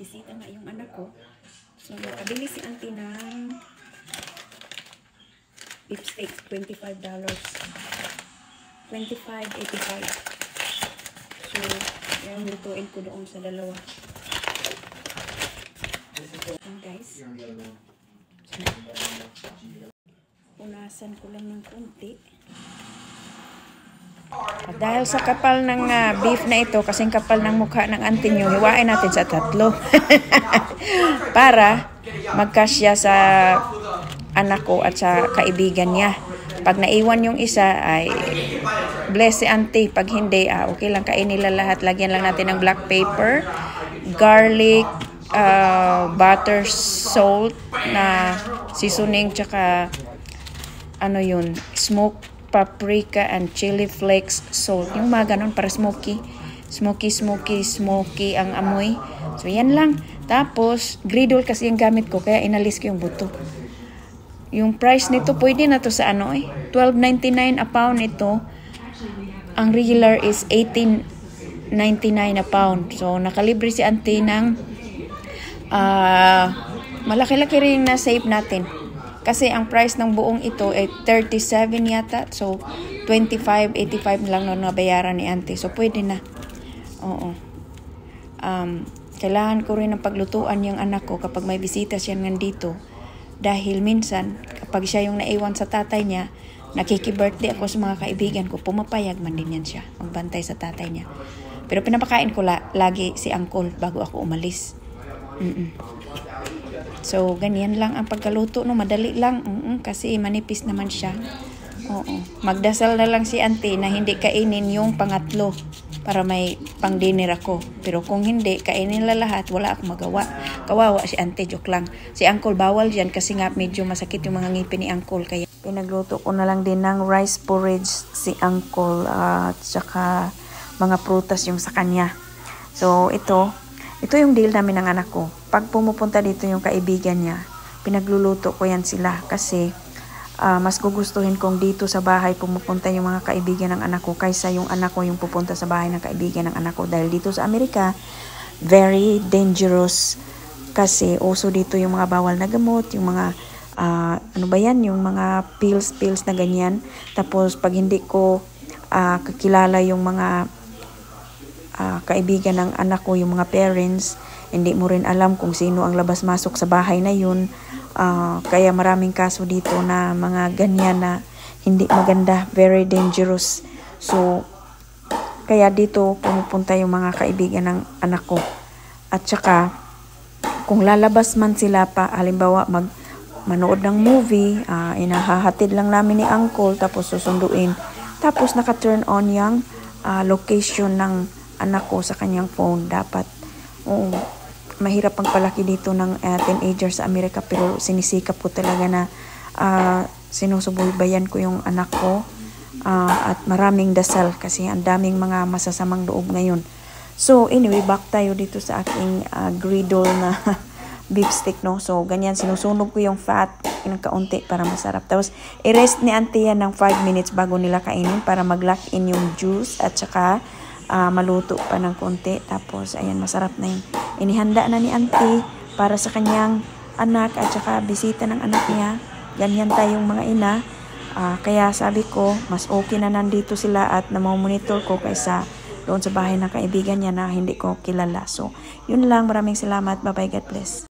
bisita nga yung anak ko. So, nakabili si auntie ng beef steak, $25. $25.85. So, yan, lutuin ko doon sa dalawa. Yan guys. Punasan ko lang ng konti. At dahil sa kapal ng beef na ito, kasing kapal ng mukha ng auntie nyo, hiwain natin sa 3. Para magkasya sa anak ko at sa kaibigan niya. Pag naiwan yung isa, ay bless si auntie. Pag hindi, okay lang, kainin nila lahat. Lagyan lang natin ng black pepper, garlic, butter, salt na seasoning, tsaka ano yun, smoked paprika and chili flakes salt. Yung mga ganun para smoky ang amoy. So yan lang. Tapos griddle kasi yung gamit ko, kaya inalis ko yung buto. Yung price nito pwede na to sa ano $12.99 a pound ito. Ang regular is $18.99 a pound. So nakalibre si auntie ng malaki-laki rin na save natin. Kasi ang price ng buong ito ay 37 yata. So, $25.85 lang na nabayaran ni auntie. So, pwede na. Oo. Kailangan ko rin ng paglutuan yung anak ko kapag may bisita siya nandito. Dahil minsan, kapag siya yung naiwan sa tatay niya, nakiki-birthday ako sa mga kaibigan ko, pumapayag man din yan siya. Magbantay sa tatay niya. Pero pinapakain ko lagi si uncle bago ako umalis. So, ganyan lang ang pagkaluto, no? Madali lang, kasi manipis naman siya. Oo. Magdasal na lang si auntie na hindi kainin yung pangatlo para may pang-dinner ako. Pero kung hindi, kainin nila lahat, wala akong magawa. Kawawa si auntie, joke lang. Si uncle bawal yan kasi nga medyo masakit yung mga ngipin ni uncle. Kaya pinagluto ko na lang din ng rice porridge si uncle at saka mga prutas yung sa kanya. So, ito yung deal namin ng anak ko. Pag pumupunta dito yung kaibigan niya, pinagluluto ko yan sila kasi mas gugustuhin kong dito sa bahay pumupunta yung mga kaibigan ng anak ko kaysa yung anak ko yung pupunta sa bahay ng kaibigan ng anak ko. Dahil dito sa Amerika, very dangerous kasi uso dito yung mga bawal na gamot, yung mga yung mga pills na ganyan. Tapos pag hindi ko kakilala yung mga kaibigan ng anak ko, yung mga parents, hindi mo rin alam kung sino ang labas-masok sa bahay na yun. Kaya maraming kaso dito na mga ganyan na hindi maganda, very dangerous. So, kaya dito pumupunta yung mga kaibigan ng anak ko. At saka, kung lalabas man sila pa, halimbawa manood ng movie, inahahatid lang namin ni uncle, tapos susunduin. Tapos naka-turn on yung location ng anak ko sa kanyang phone. Dapat mahirap ang palaki dito ng teenager sa Amerika, pero sinisikap ko talaga na sinusubaybayan ko yung anak ko at maraming dasal kasi ang daming mga masasamang loob ngayon. So anyway, back tayo dito sa aking griddle na beef steak, no? So ganyan, sinusunog ko yung fat ng kaunti para masarap. Tapos i-rest ni auntie yan ng 5 minutes bago nila kainin para mag-lock in yung juice at saka maluto pa ng konti. Tapos ayan, masarap na yun. Inihanda na ni auntie para sa kanyang anak at saka bisita ng anak niya. Ganyan tayong mga ina. Kaya sabi ko, mas okay na nandito sila at namomonitor ko kaysa doon sa bahay ng kaibigan niya na hindi ko kilala. So, yun lang. Maraming salamat. Bye-bye. God bless.